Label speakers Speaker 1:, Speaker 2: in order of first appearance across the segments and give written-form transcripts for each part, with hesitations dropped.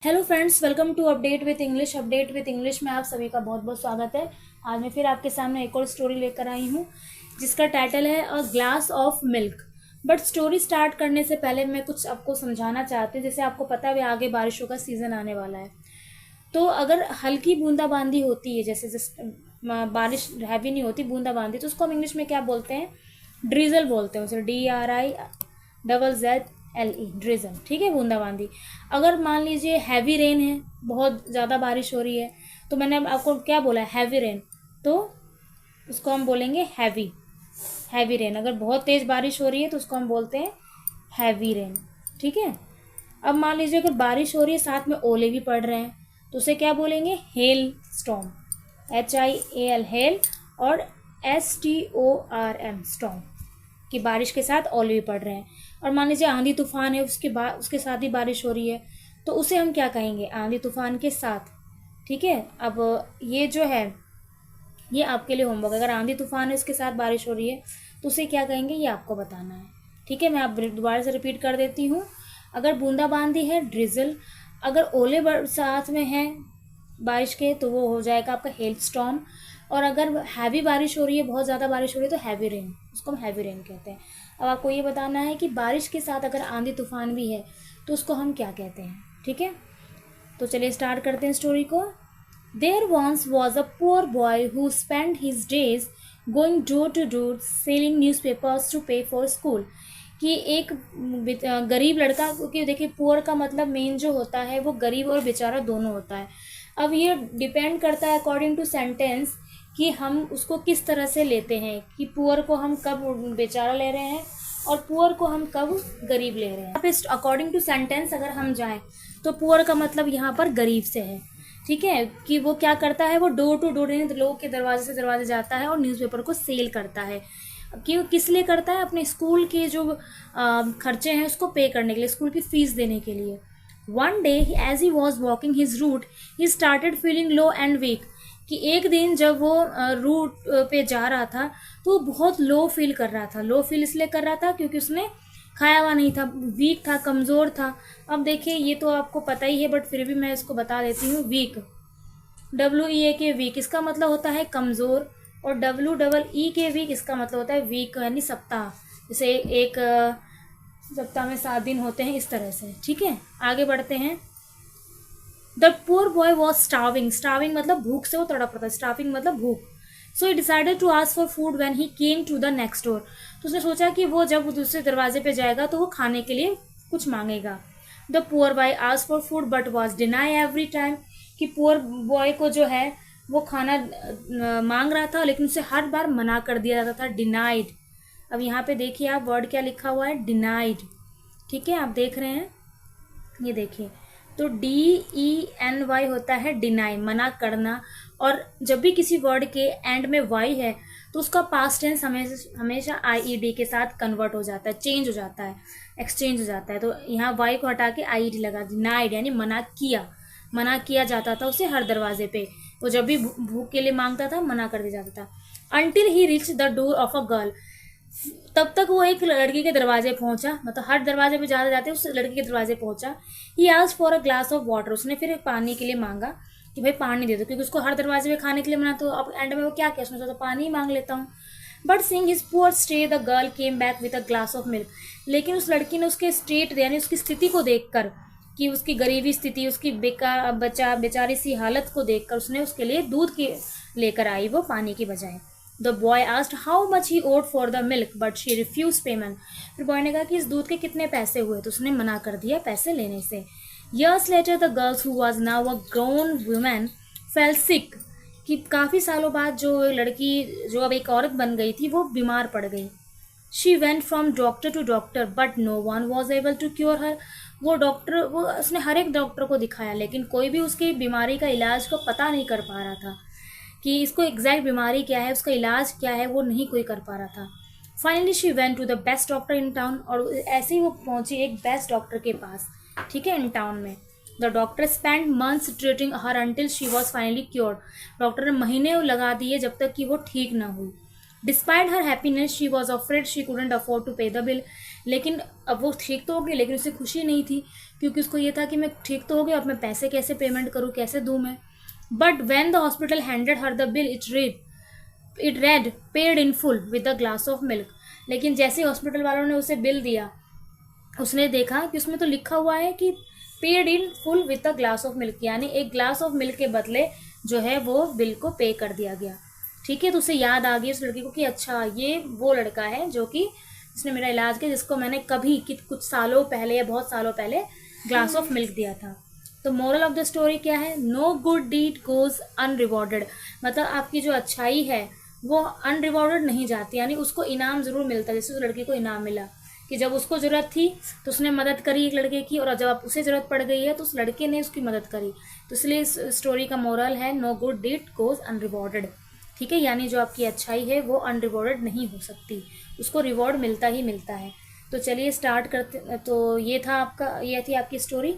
Speaker 1: Hello friends, welcome to update with English में आप सभी का बहुत बहुत स्वागत है। आज मैं फिर आपके सामने एक और स्टोरी लेकर आई हूँ जिसका टाइटल है a glass of milk. But story start करने से पहले मैं कुछ आपको समझाना चाहती हूँ। जैसे आपको पता है आगे बारिशों का सीज़न आने वाला है, तो अगर हल्की बूंदाबांदी होती है, जैसे बारिश हैवी नहीं होती, बूंदाबांदी, तो उसको हम इंग्लिश में क्या बोलते हैं? ड्रिजल बोलते हैं उसे, DRIZZLE, ड्रिजल। ठीक है, बूंदाबांदी। अगर मान लीजिए हैवी रेन है, बहुत ज़्यादा बारिश हो रही है, तो मैंने अब आपको क्या बोला है? Heavy rain. तो उसको हम बोलेंगे हैवी हैवी रेन। अगर बहुत तेज़ बारिश हो रही है तो उसको हम बोलते हैं हैवी रेन। ठीक है। अब मान लीजिए अगर बारिश हो रही है साथ में ओले भी पड़ रहे हैं, तो उसे क्या बोलेंगे? Hello storm. HIAL, hello. और STORM, स्टॉर्म, कि बारिश के साथ ओले भी पड़ रहे हैं। और मान लीजिए आंधी तूफान है, उसके साथ ही बारिश हो रही है, तो उसे हम क्या कहेंगे? आंधी तूफान के साथ। ठीक है। अब ये जो है, ये आपके लिए होमवर्क। अगर आंधी तूफान है उसके साथ बारिश हो रही है तो उसे क्या कहेंगे, ये आपको बताना है। ठीक है, मैं आप दोबारा से रिपीट कर देती हूँ। अगर बूंदाबांदी है, ड्रिजल। अगर ओले साथ में है बारिश के, तो वो हो जाएगा आपका हेल स्टॉर्म। और अगर हैवी बारिश हो रही है, बहुत ज़्यादा बारिश हो रही है, तो हैवी रेन, उसको हम हैवी रेन कहते हैं। अब आपको ये बताना है कि बारिश के साथ अगर आंधी तूफान भी है तो उसको हम क्या कहते हैं। ठीक है, तो चलिए स्टार्ट करते हैं स्टोरी को। There once was a poor boy who spent his days going door to door selling newspapers to pay for school। कि एक गरीब लड़का, क्योंकि देखिए पुअर का मतलब मेन जो होता है वो गरीब और बेचारा दोनों होता है। अब ये डिपेंड करता है अकॉर्डिंग टू सेंटेंस कि हम उसको किस तरह से लेते हैं, कि पुअर को हम कब बेचारा ले रहे हैं और पुअर को हम कब गरीब ले रहे हैं। यहाँ पे अकॉर्डिंग टू सेंटेंस अगर हम जाएं तो पुअर का मतलब यहाँ पर गरीब से है। ठीक है, कि वो क्या करता है? वो डोर टू डोर, यानी लोगों के दरवाजे से दरवाजे जाता है और न्यूज़पेपर को सेल करता है। क्यों, किस लिए करता है? अपने स्कूल के जो खर्चे हैं उसको पे करने के लिए, स्कूल की फीस देने के लिए। One day as he was walking his route he started feeling low and weak. कि एक दिन जब वो रूट पे जा रहा था तो वो बहुत लो फील कर रहा था। लो फील इसलिए कर रहा था क्योंकि उसने खाया हुआ नहीं था, वीक था, कमज़ोर था। अब देखिए, ये तो आपको पता ही है बट फिर भी मैं इसको बता देती हूँ। वीक, WEAK, वीक, इसका मतलब होता है कमज़ोर। और WEE वीक, इसका मतलब होता है वीक यानी सप्ताह। जैसे एक सप्ताह में 7 दिन होते हैं, इस तरह से। ठीक है, आगे बढ़ते हैं। The poor boy was starving. Starving मतलब भूख से वो तड़प रहा था, स्टार्विंग मतलब भूख। So he decided to ask for food when he came to the next door. तो उसने सोचा कि वो जब दूसरे दरवाजे पे जाएगा तो वो खाने के लिए कुछ मांगेगा। The poor boy ask for food but was deny every time. कि पुअर बॉय को जो है वो खाना मांग रहा था, लेकिन उसे हर बार मना कर दिया जाता था, डिनाइड। अब यहाँ पे देखिए आप, वर्ड क्या लिखा हुआ है? डिनाइड। ठीक है, आप देख रहे हैं, ये देखिए। तो DENY होता है डिनाई, मना करना। और जब भी किसी वर्ड के एंड में वाई है तो उसका पास्ट टेंस हमेशा IED के साथ कन्वर्ट हो जाता है, चेंज हो जाता है, एक्सचेंज हो जाता है। तो यहाँ वाई को हटा के IED लगा, डिनाइड यानी मना किया जाता था उसे हर दरवाजे पे। वो जब भी भूख के लिए मांगता था, मना कर दिया जाता था। Until he reach the door of a girl. तब तक वो एक लड़की के दरवाजे पहुंचा, मतलब हर दरवाजे पे जाते जाते उस लड़की के दरवाजे पहुंचा। He asked for a glass of water. उसने फिर पानी के लिए मांगा कि भाई पानी दे दो, क्योंकि उसको हर दरवाजे पे खाने के लिए मना। तो अब एंड में वो क्या किया, उसने सोचा पानी ही मांग लेता हूँ। But seeing his poor stay the girl came back with a glass of milk. लेकिन उस लड़की ने उसके स्टेट यानी उसकी स्थिति को देखकर, कि उसकी गरीबी स्थिति, उसकी बेचारी सी हालत को देखकर उसने उसके लिए दूध की लेकर आई, वो पानी की बजाय। The boy asked how much he owed for the milk but she refuse payment. फिर बॉय ने कहा कि इस दूध के कितने पैसे हुए, तो उसने मना कर दिया पैसे लेने से। Years later the girls who was now a grown women fail सिक। कि काफ़ी सालों बाद जो लड़की, जो अब एक औरत बन गई थी, वो बीमार पड़ गई। She went from doctor to doctor but no one was able to cure her. वो उसने हर एक डॉक्टर को दिखाया, लेकिन कोई भी उसकी बीमारी का इलाज को पता नहीं कर पा रहा था, कि इसको एग्जैक्ट बीमारी क्या है, उसका इलाज क्या है, वो नहीं कोई कर पा रहा था। Finally she went to the best doctor in town. और ऐसे ही वो पहुंची एक बेस्ट डॉक्टर के पास, ठीक है, इन टाउन में। The doctor spend months treating her until she was finally cured. Doctor ने महीने लगा दिए जब तक कि वो ठीक ना हुई। Despite her happiness she was afraid she couldn't afford to pay the bill. लेकिन अब वो ठीक तो हो गई, लेकिन उसे खुशी नहीं थी, क्योंकि उसको ये था कि मैं ठीक तो हो गया, अब मैं पैसे कैसे पेमेंट करूँ, कैसे दूँ मैं। But when the hospital handed her the bill, it red paid in full with a glass of milk. लेकिन जैसे हॉस्पिटल वालों ने उसे बिल दिया, उसने देखा कि उसमें तो लिखा हुआ है कि paid in full with a glass of milk, यानी एक ग्लास ऑफ मिल्क के बदले जो है वो बिल को पे कर दिया गया। ठीक है, तो उसे याद आ गई उस लड़की को कि अच्छा ये वो लड़का है जो कि जिसने मेरा इलाज किया, जिसको मैंने कभी कुछ सालों पहले या बहुत सालों पहले ग्लास ऑफ मिल्क दिया था। तो मोरल ऑफ द स्टोरी क्या है? No good deed goes unrewarded. मतलब आपकी जो अच्छाई है वो अनरिवॉर्डेड नहीं जाती, यानी उसको इनाम ज़रूर मिलता है। जैसे उस लड़की को इनाम मिला कि जब उसको ज़रूरत थी तो उसने मदद करी एक लड़के की, और जब आप उसे ज़रूरत पड़ गई है तो उस लड़के ने उसकी मदद करी। तो इसलिए इस स्टोरी का मोरल है नो गुड डीड गोज अनरिवॉर्डेड। ठीक है, यानी जो आपकी अच्छाई है वो अनरिवॉर्डेड नहीं हो सकती, उसको रिवॉर्ड मिलता ही मिलता है। तो चलिए स्टार्ट करते। तो ये थी आपकी स्टोरी।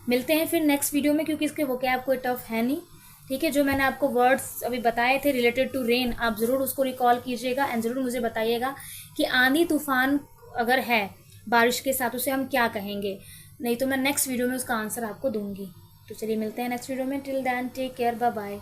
Speaker 1: मिलते हैं फिर नेक्स्ट वीडियो में, क्योंकि इसके वोकैब कोई टफ है नहीं। ठीक है, जो मैंने आपको वर्ड्स अभी बताए थे रिलेटेड टू रेन, आप ज़रूर उसको रिकॉल कीजिएगा एंड ज़रूर मुझे बताइएगा कि आंधी तूफान अगर है बारिश के साथ उसे हम क्या कहेंगे। नहीं तो मैं नेक्स्ट वीडियो में उसका आंसर आपको दूंगी। तो चलिए मिलते हैं नेक्स्ट वीडियो में। Till then take care, bye bye.